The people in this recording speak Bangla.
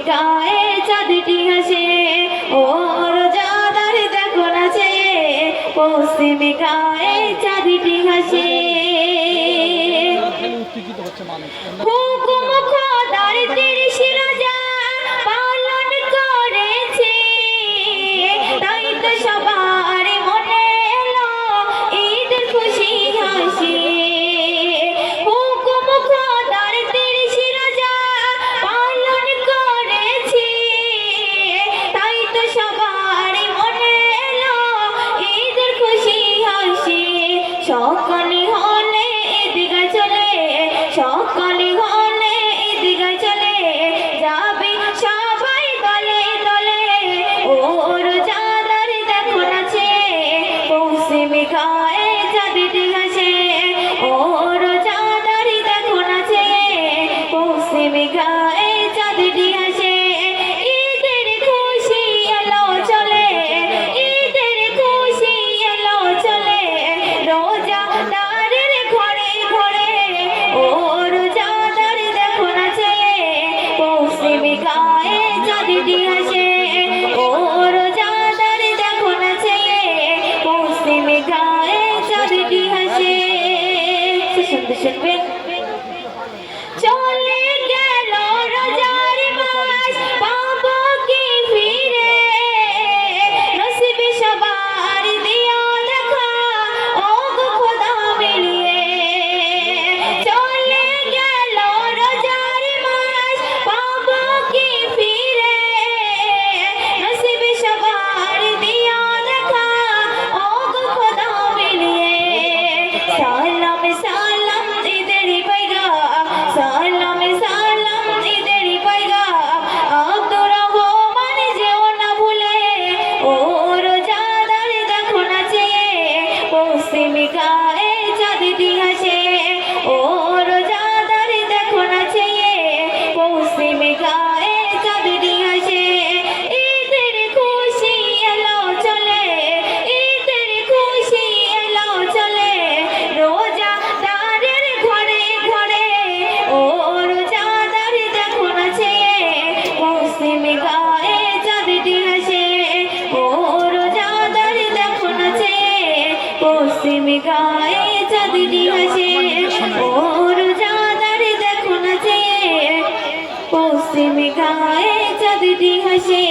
গায়ে চাঁদটি হাসে, ও রোজাদার দেখো নাচে, পশ্চিমে গায়ে চাঁদটি হাসে। হুকুম খোদার তিরিশ রোজা পালন করেছে, তাই তো সবার মনে এলো ঈদের খুশি হাসি। হুকুম খোদার তিরিশ রোজা পালন করেছে, তাই তো সবার মনে এলো ঈদের খুশি হাসি। সকালে হলে ঈদগাহ চলে, সকালে হলে ঈদগাহ চলে, যাবে সবাই দলে দলে, ও রোজাদার দেখো নাচে, পশ্চিমে গায়ে চাঁদটি হাসে, ও রোজাদার দেখো নাচে, পশ্চিমে গায়ে চাঁদটি হাসে। ঈদের খুশি এলো চলে, ঈদের খুশি এলো চলে, রোজাদারের ঘরে ঘরে, ও রোজাদার দেখো নাচে, পশ্চিমে গায়ে চাঁদটি হাসে, ও রোজাদার দেখো নাচে, পশ্চিমে গায়ে চাঁদটি হাসে। শুনতে শুনবেন। চলে গেল রোজার মাস, পাবো কি ফিরে, নসিবে সবার দিও দেখা, ও গো খোদা মিলিয়ে। চলে গেল রোজার মাস, পাবো কি ফিরে, নসিবে সবার দিও দেখা, ও গো খোদা মিলিয়ে। সালাম সালাম ঈদের পয়গাম, সালাম সালাম ঈদের পয়গাম, আব্দুর রহমান যেও না ভুলে, ও রোজাদার দেখো নাচে, পশ্চিমে গায়ে চাঁদটি হাসে, ও রোজাদার দেখো নাচে, পশ্চিমে গায়ে চাঁদটি হাসে। ঈদের খুশি এলো চলে, ঈদের খুশি এলো চলে, রোজাদারের ঘরে ঘরে, ও রোজাদার দেখো নাচে, পশ্চিমে গায়ে চাঁদটি হাসে, ও রোজাদার দেখো নাচে, পশ্চিমে গায়ে চাঁদটি হাসে, ও রোজাদার দেখো নাচে, পশ্চিমে গায়ে চাঁদটি হাসে।